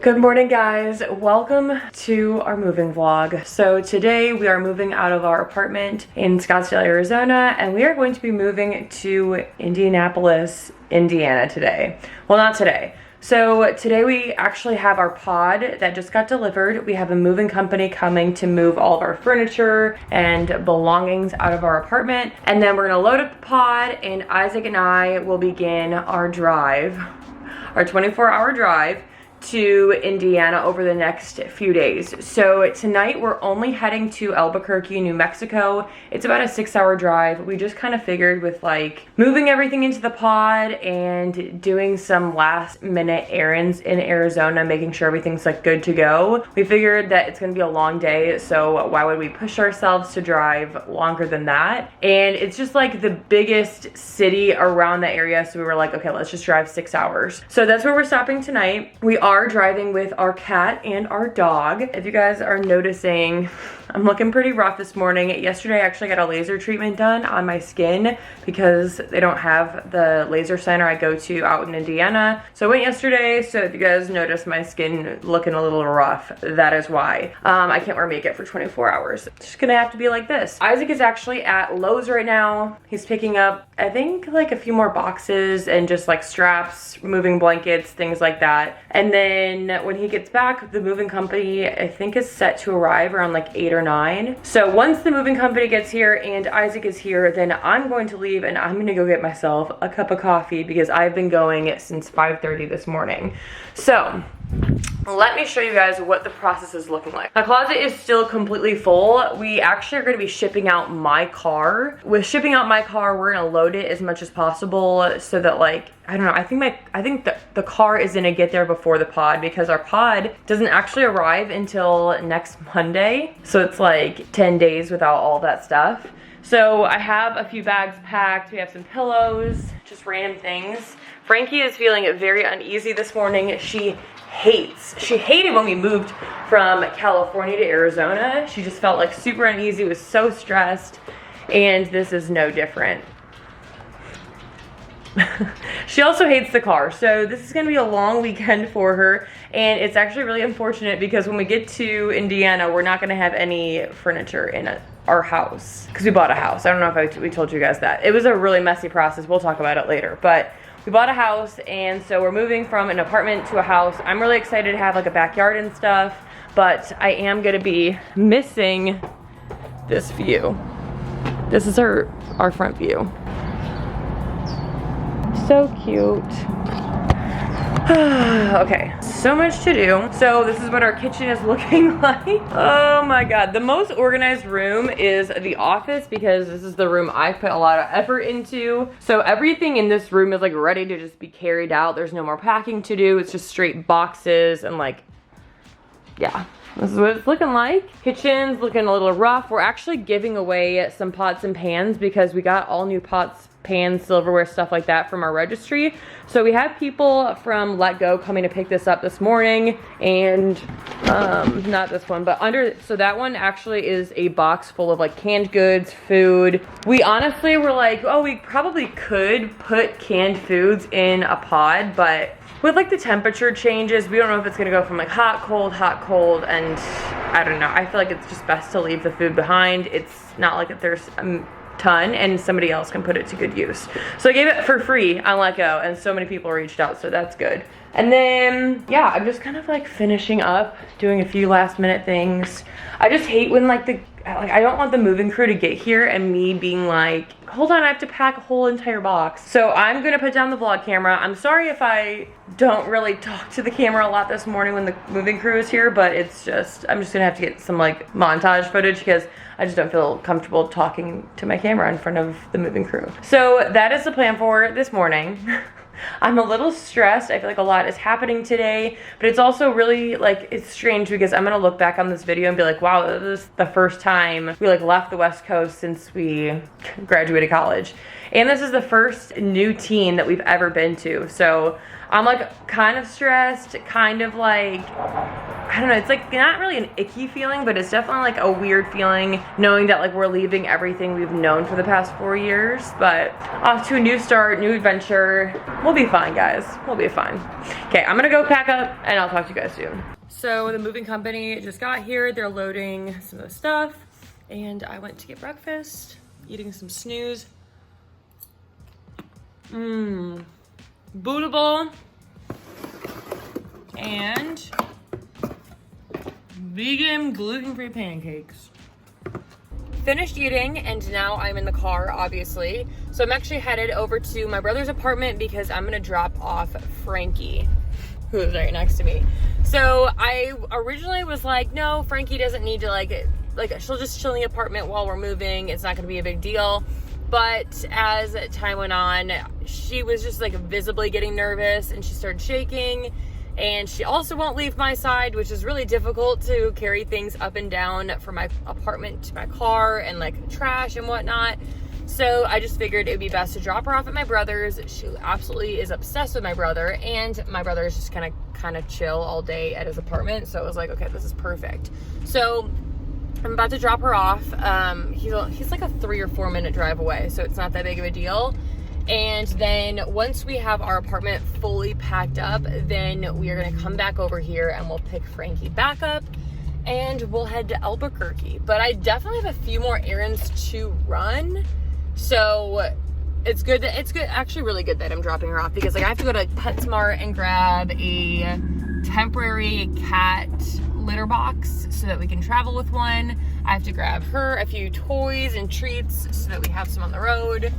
Good morning, guys. Welcome to our moving vlog. So today we are moving out of our apartment in Scottsdale, Arizona, and we are going to be moving to Indianapolis, Indiana today. Well, not today. So today we actually have our pod that just got delivered. We have a moving company coming to move all of our furniture and belongings out of our apartment. And then we're gonna load up the pod, and Isaac and I will begin our drive, our 24-hour drive to Indiana over the next few days. So tonight we're only heading to Albuquerque, New Mexico. It's about a 6-hour drive. We just kind of figured with like moving everything into the pod and doing some last minute errands in Arizona, making sure everything's like good to go. We figured that it's gonna be a long day, so why would we push ourselves to drive longer than that? And it's just like the biggest city around the area, so we were like, okay, let's just drive 6 hours. So that's where we're stopping tonight. We are driving with our cat and our dog. If you guys are noticing, I'm looking pretty rough this morning. Yesterday I actually got a laser treatment done on my skin because they don't have the laser center I go to out in Indiana. So I went yesterday, so if you guys notice my skin looking a little rough, that is why. I can't wear makeup for 24 hours. It's just gonna have to be like this. Isaac is actually at Lowe's right now. He's picking up, I think, like a few more boxes and just like straps, moving blankets, things like that. And then when he gets back, the moving company, I think, is set to arrive around like 8 or 9. So once the moving company gets here and Isaac is here, then I'm going to leave and I'm gonna go get myself a cup of coffee because I've been going since 5:30 this morning. So let me show you guys what the process is looking like. My closet is still completely full. We actually are gonna be shipping out my car. With shipping out my car, we're gonna load it as much as possible so that, like, I don't know, I think the car is gonna get there before the pod because our pod doesn't actually arrive until next Monday. So it's like 10 days without all that stuff. So I have a few bags packed. We have some pillows, just random things. Frankie is feeling very uneasy this morning. She hated when we moved from California to Arizona. She just felt like super uneasy, was so stressed, and this is no different. She also hates the car, so this is gonna be a long weekend for her, and it's actually really unfortunate because when we get to Indiana, we're not gonna have any furniture in our house because we bought a house. I don't know if we told you guys that. It was a really messy process. We'll talk about it later, but we bought a house, and so we're moving from an apartment to a house. I'm really excited to have like a backyard and stuff, but I am gonna be missing this view. This is our front view. So cute. Okay, so much to do. So this is what our kitchen is looking like. Oh my God. The most organized room is the office because this is the room I put a lot of effort into. So everything in this room is like ready to just be carried out. There's no more packing to do. It's just straight boxes and like, yeah. This is what it's looking like. Kitchen's looking a little rough. We're actually giving away some pots and pans because we got all new pots, pans, silverware, stuff like that from our registry. So we have people from Let Go coming to pick this up this morning, and not this one, but so that one actually is a box full of like canned goods, food. We honestly were like, oh, we probably could put canned foods in a pod, but with like the temperature changes, we don't know if it's gonna go from like hot, cold, and I don't know. I feel like it's just best to leave the food behind. It's not like there's a ton and somebody else can put it to good use. So I gave it for free on Let Go, and so many people reached out, so that's good. And then, yeah, I'm just kind of like finishing up, doing a few last minute things. I just hate when I don't want the moving crew to get here and me being like, hold on, I have to pack a whole entire box. So I'm gonna put down the vlog camera. I'm sorry if I don't really talk to the camera a lot this morning when the moving crew is here, but it's just, I'm just gonna have to get some like montage footage because I just don't feel comfortable talking to my camera in front of the moving crew. So that is the plan for this morning. I'm a little stressed. I feel like a lot is happening today, but it's also really like, it's strange because I'm gonna look back on this video and be like, wow, this is the first time we like left the West Coast since we graduated college. And this is the first new teen that we've ever been to. So I'm like kind of stressed, kind of like I don't know, it's like not really an icky feeling, but it's definitely like a weird feeling knowing that like we're leaving everything we've known for the past 4 years, but off to a new start, new adventure. We'll be fine, guys. We'll be fine. Okay, I'm gonna go pack up and I'll talk to you guys soon. So the moving company just got here. They're loading some of the stuff and I went to get breakfast, eating some snooze. Bootable and vegan gluten-free pancakes. Finished eating and now I'm in the car, obviously. So I'm actually headed over to my brother's apartment because I'm gonna drop off Frankie, who is right next to me. So I originally was like, no, Frankie doesn't need to like she'll just chill in the apartment while we're moving. It's not gonna be a big deal. But as time went on, she was just like visibly getting nervous and she started shaking. And she also won't leave my side, which is really difficult to carry things up and down from my apartment to my car and like trash and whatnot. So I just figured it would be best to drop her off at my brother's. She absolutely is obsessed with my brother, and my brother is just kind of chill all day at his apartment. So I was like, okay, this is perfect. So I'm about to drop her off. He's like a 3 or 4 minute drive away, so it's not that big of a deal. And then once we have our apartment fully packed up, then we are gonna come back over here and we'll pick Frankie back up and we'll head to Albuquerque. But I definitely have a few more errands to run. So it's good, actually really good that I'm dropping her off, because like I have to go to PetSmart and grab a temporary cat litter box so that we can travel with one. I have to grab her a few toys and treats so that we have some on the road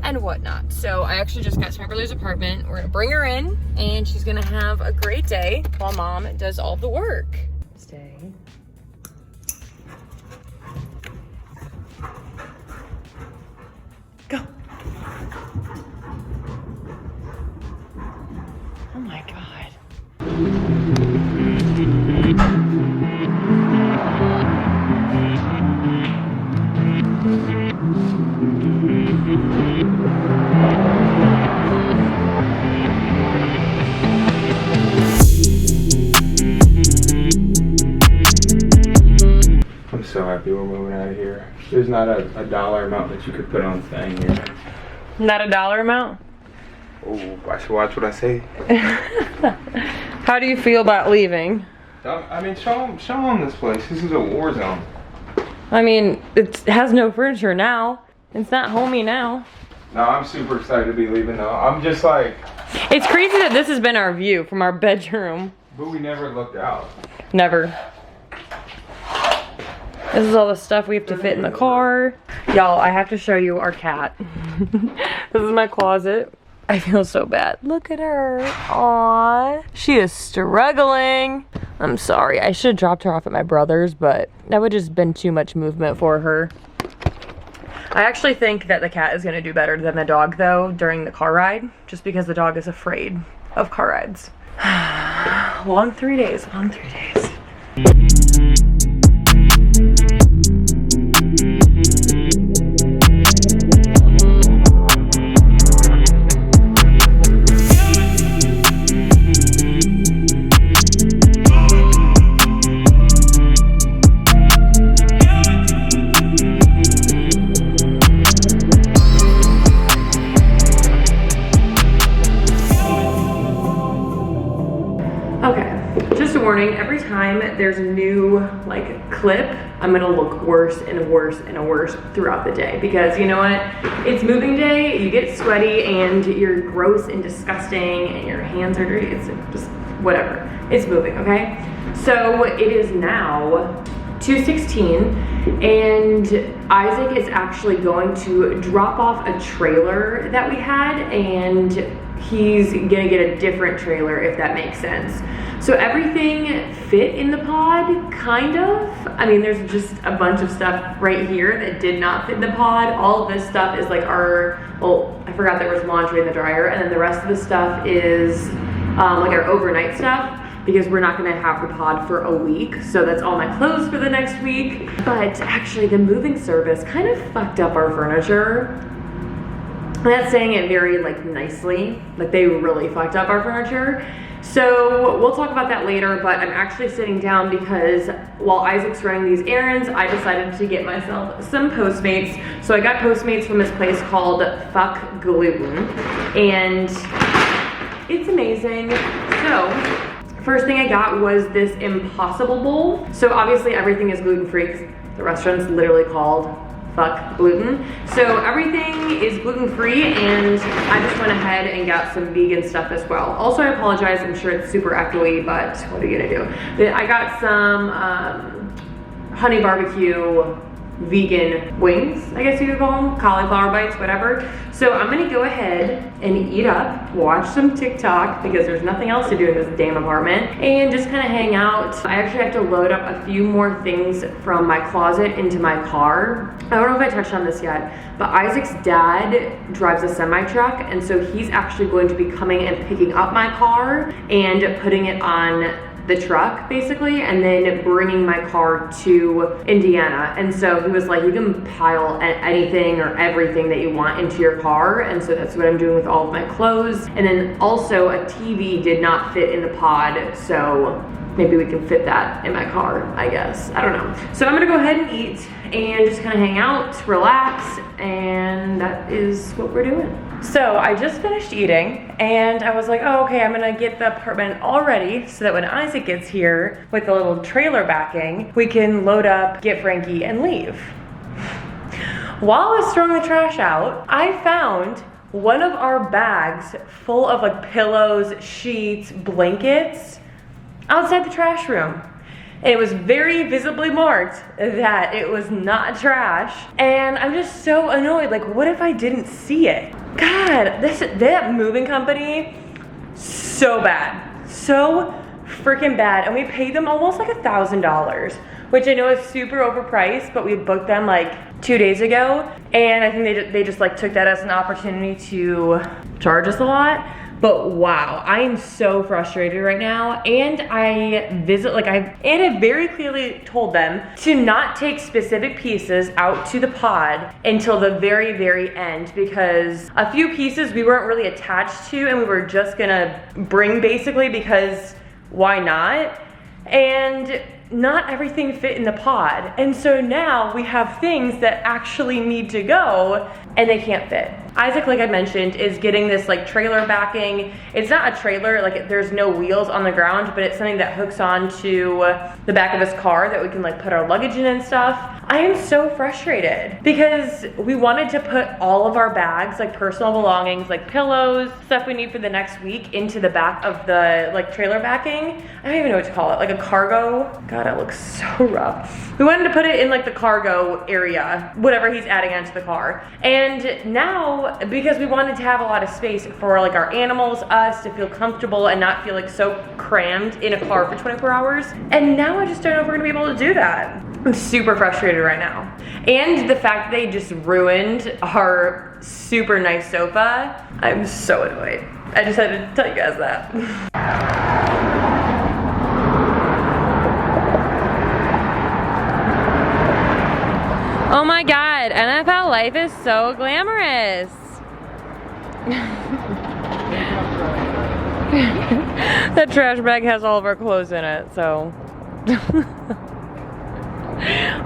and whatnot. So I actually just got to my brother's apartment. We're gonna bring her in and she's gonna have a great day while mom does all the work. Stay. Go. Oh my God. I'm so happy we're moving out of here. There's not a dollar amount that you could put on staying here. Not a dollar amount? Oh, I should watch what I say. How do you feel about leaving? I mean, show them this place. This is a war zone. I mean, it has no furniture now. It's not homey now. No, I'm super excited to be leaving though. I'm just like... It's crazy that this has been our view from our bedroom. But we never looked out. Never. This is all the stuff we have to fit in the car. Y'all, I have to show you our cat. This is my closet. I feel so bad. Look at her. Aww. She is struggling. I'm sorry. I should have dropped her off at my brother's, but that would just been too much movement for her. I actually think that the cat is going to do better than the dog, though, during the car ride, just because the dog is afraid of car rides. Long 3 days. Long 3 days. Every time there's a new like clip, I'm gonna look worse and worse and worse throughout the day, because you know what, it's moving day, you get sweaty and you're gross and disgusting and your hands are dirty. It's just whatever, it's moving. Okay, so it is now 2:16 and Isaac is actually going to drop off a trailer that we had, and he's gonna get a different trailer, if that makes sense. So everything fit in the pod, kind of. I mean, there's just a bunch of stuff right here that did not fit in the pod. All of this stuff is like our, well, I forgot there was laundry in the dryer, and then the rest of the stuff is like our overnight stuff, because we're not gonna have the pod for a week. So that's all my clothes for the next week. But actually the moving service kind of fucked up our furniture. I'm not saying it very like nicely, like they really fucked up our furniture. So we'll talk about that later, but I'm actually sitting down because while Isaac's running these errands, I decided to get myself some Postmates. So I got Postmates from this place called Fuck Gluten, and it's amazing. So first thing I got was this Impossible Bowl. So obviously everything is gluten-free because the restaurant's literally called Fuck Gluten. So everything is gluten-free, and I just went ahead and got some vegan stuff as well. Also, I apologize, I'm sure it's super echoey, but what are you gonna do? I got some honey barbecue vegan wings, I guess you could call them, cauliflower bites, whatever. So I'm gonna go ahead and eat up, watch some TikTok because there's nothing else to do in this damn apartment, and just kind of hang out. I actually have to load up a few more things from my closet into my car. I don't know if I touched on this yet, but Isaac's dad drives a semi-truck, and so he's actually going to be coming and picking up my car and putting it on the truck basically, and then bringing my car to Indiana. And so he was like, you can pile anything or everything that you want into your car, and so that's what I'm doing with all of my clothes. And then also a TV did not fit in the pod, so maybe we can fit that in my car, I guess. I don't know. So I'm gonna go ahead and eat and just kind of hang out, relax, and that is what we're doing. So I just finished eating, and I was like, oh, okay, I'm gonna get the apartment all ready so that when Isaac gets here with the little trailer backing, we can load up, get Frankie, and leave. While I was throwing the trash out, I found one of our bags full of like pillows, sheets, blankets outside the trash room. And it was very visibly marked that it was not trash. And I'm just so annoyed. Like, what if I didn't see it? God, that moving company, so bad. So freaking bad. And we paid them almost like $1,000, which I know is super overpriced, but we booked them like 2 days ago. And I think they just like took that as an opportunity to charge us a lot. But wow, I am so frustrated right now. And I very clearly told them to not take specific pieces out to the pod until the very, very end, because a few pieces we weren't really attached to and we were just gonna bring basically because why not? And not everything fit in the pod. And so now we have things that actually need to go and they can't fit. Isaac, like I mentioned, is getting this like trailer backing. It's not a trailer, like there's no wheels on the ground, but it's something that hooks on to the back of his car that we can like put our luggage in and stuff. I am so frustrated because we wanted to put all of our bags, like personal belongings, like pillows, stuff we need for the next week into the back of the like trailer backing. I don't even know what to call it, like a cargo. God, it looks so rough. We wanted to put it in like the cargo area, whatever he's adding onto the car. And now, because we wanted to have a lot of space for like our animals, us to feel comfortable and not feel like so crammed in a car for 24 hours. And now I just don't know if we're gonna be able to do that. I'm super frustrated right now. And the fact that they just ruined our super nice sofa, I'm so annoyed. I just had to tell you guys that. Oh my God, NFL life is so glamorous. That trash bag has all of our clothes in it, so.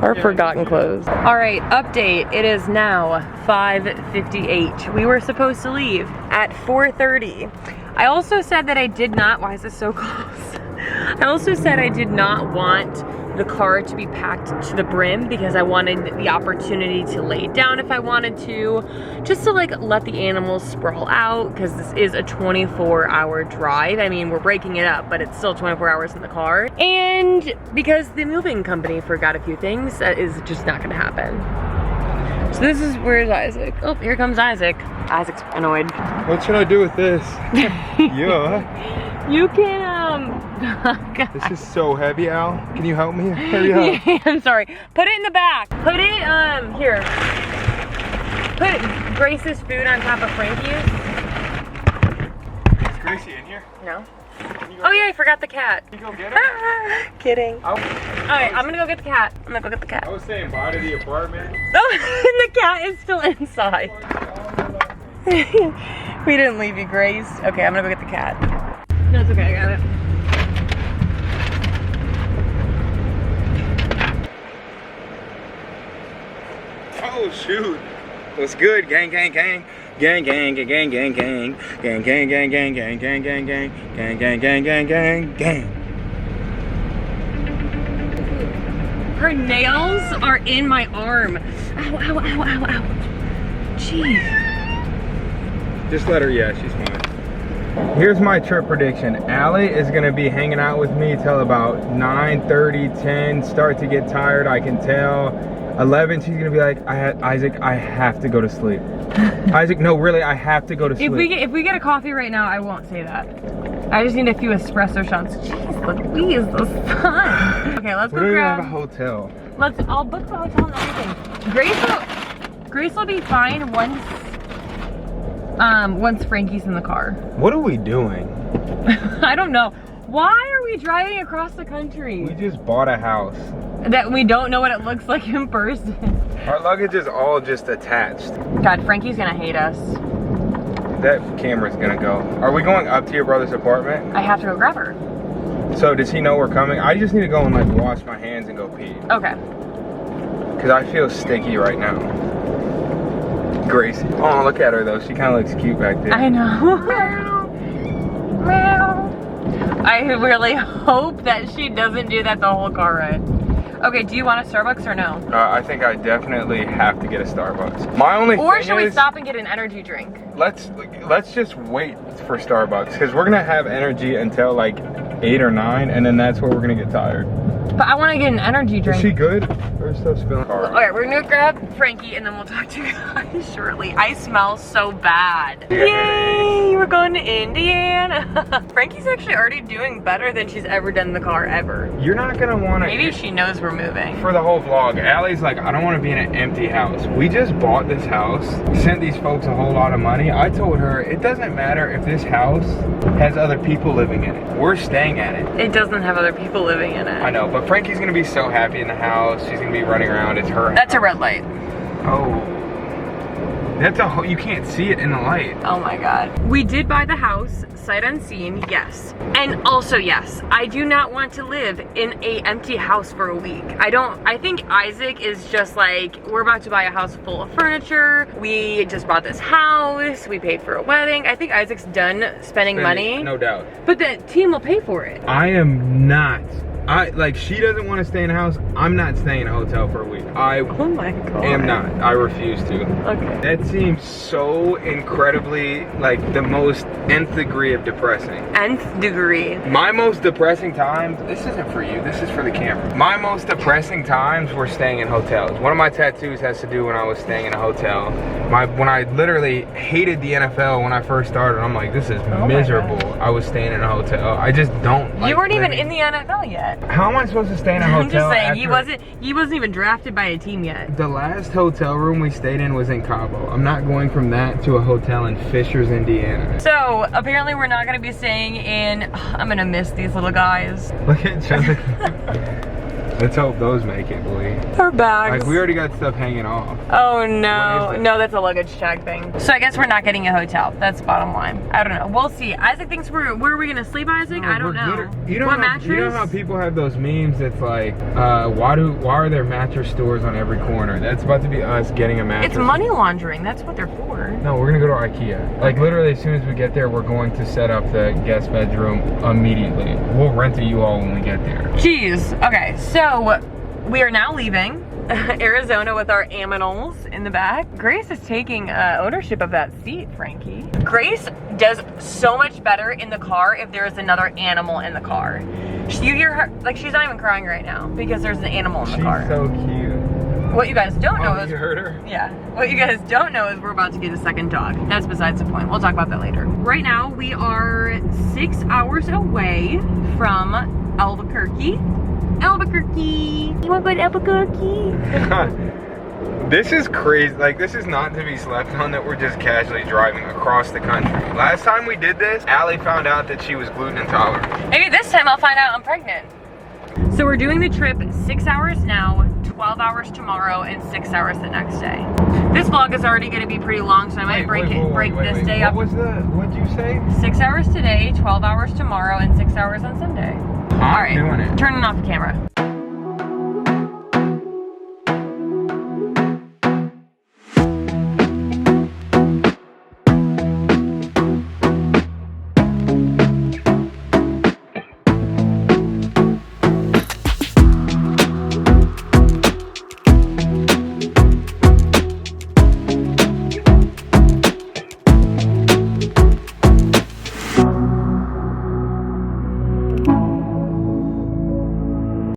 Our forgotten clothes. All right, update. It is now 5:58. We were supposed to leave at 4:30. I also said that I did not, why is this so close? I also said I did not want the car to be packed to the brim because I wanted the opportunity to lay down if I wanted to, just to like let the animals sprawl out, because this is a 24-hour drive. I mean, we're breaking it up, but it's still 24 hours in the car. And because the moving company forgot a few things, that is just not gonna happen. So this is, where's Isaac? Oh, here comes Isaac. Isaac's annoyed. What should I do with this? Yeah. You can, oh, this is so heavy, Al. Can you help me? Hurry up. Yeah, I'm sorry. Put it in the back. Put it, here. Put Grace's food on top of Frankie's. Is Gracie in here? No. Oh yeah, I forgot the cat. Can you go get her? Kidding. Alright, I'm gonna go get the cat. I'm gonna go get the cat. I was saying bye to the apartment. Oh, and the cat is still inside. We didn't leave you, Grace. Okay, I'm gonna go get the cat. That's okay, I got it. Oh shoot. What's good? Gang, gang, gang. Gang, gang, gang, gang, gang, gang. Gang, gang, gang, gang, gang, gang, gang, gang. Gang, gang, gang, gang, gang, gang. Her nails are in my arm. Ow, ow, ow, ow, ow. Jeez. Just let her, yeah, she's fine. Here's my trip prediction. Allie is gonna be hanging out with me till about 9:30, 10, start to get tired, I can tell. 11, she's gonna be like, Isaac, I have to go to sleep. Isaac, no, really, I have to go to sleep. If we get a coffee right now, I won't say that. I just need a few espresso shots. Jeez Louise, the sun. Okay, let's go We don't even grab. have a hotel. I'll book the hotel and everything. Grace will be fine once Frankie's in the car. What are we doing? I don't know. Why are we driving across the country? We just bought a house. That we don't know what it looks like in person. Our luggage is all just attached. God, Frankie's gonna hate us. That camera's gonna go. Are we going up to your brother's apartment? I have to go grab her. So does he know we're coming? I just need to go and like wash my hands and go pee. Okay. Cause I feel sticky right now. Gracie. Oh, look at her though. She kind of looks cute back there. I know. Meow. I really hope that she doesn't do that the whole car ride. Okay, do you want a Starbucks or no? I think I definitely have to get a Starbucks. My only Or thing should we is, stop and get an energy drink? let's just wait for Starbucks because we're gonna have energy until like 8 or 9, and then that's where we're gonna get tired. But I want to get an energy Is drink. she good? Or stuff spilling? Alright, we're gonna grab Frankie and then we'll talk to you guys shortly. I smell so bad. Yeah. Yay! We're going to Indiana. Frankie's actually already doing better than she's ever done in the car ever. You're not gonna wanna. Maybe she knows we're moving. For the whole vlog, Allie's like, I don't want to be in an empty house. We just bought this house, sent these folks a whole lot of money. I told her, it doesn't matter if this house has other people living in it. We're staying at it. It doesn't have other people living in it. I know, but Frankie's gonna be so happy in the house. She's gonna be running around. It's her That's a house. red light. Oh. That's a whole, you can't see it in the light. Oh my God. We did buy the house, sight unseen, yes. And also yes, I do not want to live in a empty house for a week. I think Isaac is just like, we're about to buy a house full of furniture. We just bought this house. We paid for a wedding. I think Isaac's done spending money. No doubt. But the team will pay for it. I am not. She doesn't want to stay in a house. I'm not staying in a hotel for a week. Oh my God. am not. I refuse to. Okay. That seems so incredibly, like, the most nth degree of depressing. Nth degree. My most depressing times, this isn't for you, this is for the camera. My most depressing times were staying in hotels. One of my tattoos has to do when I was staying in a hotel. When I literally hated the NFL when I first started, I'm like, this is miserable. I was staying in a hotel. I just don't like You weren't even living. in the NFL yet. How am I supposed to stay in a hotel? I'm just saying, after... he wasn't even drafted by a team yet. The last hotel room we stayed in was in Cabo. I'm not going from that to a hotel in Fishers, Indiana. So apparently we're not gonna be staying in, I'm gonna miss these little guys. Look at Jessica. Let's hope those make it, boy. Our bags. Like, we already got stuff hanging off. Oh no. What is it? No, that's a luggage tag thing. So I guess we're not getting a hotel. That's bottom line. I don't know. We'll see. Isaac thinks where are we gonna sleep, Isaac? I don't know. You know What how, mattress? You know how people have those memes that's like, why are there mattress stores on every corner? That's about to be us getting a mattress. It's money laundering. That's what they're for. No, we're gonna go to IKEA. Like, literally, as soon as we get there, we're going to set up the guest bedroom immediately. We'll rent a U-Haul when we get there. Jeez. Okay, so we are now leaving Arizona with our aminals in the back. Grace is taking ownership of that seat, Frankie. Grace does so much better in the car if there is another animal in the car. You hear her, like, she's not even crying right now because there's an animal in the car. She's so cute. What you guys don't know is, you heard her? yeah, what you guys don't know is we're about to get a second dog. That's besides the point. We'll talk about that later. Right now, we are 6 hours away from Albuquerque. Albuquerque. You want to go to Albuquerque? This is crazy. Like, this is not to be slept on that we're just casually driving across the country. Last time we did this, Allie found out that she was gluten intolerant. Maybe this time I'll find out I'm pregnant. So we're doing the trip 6 hours now, 12 hours tomorrow and 6 hours the next day. This vlog is already going to be pretty long, so I might break this day up. What'd you say? 6 hours today, 12 hours tomorrow, and 6 hours on Sunday. I'm doing it. Turning off the camera.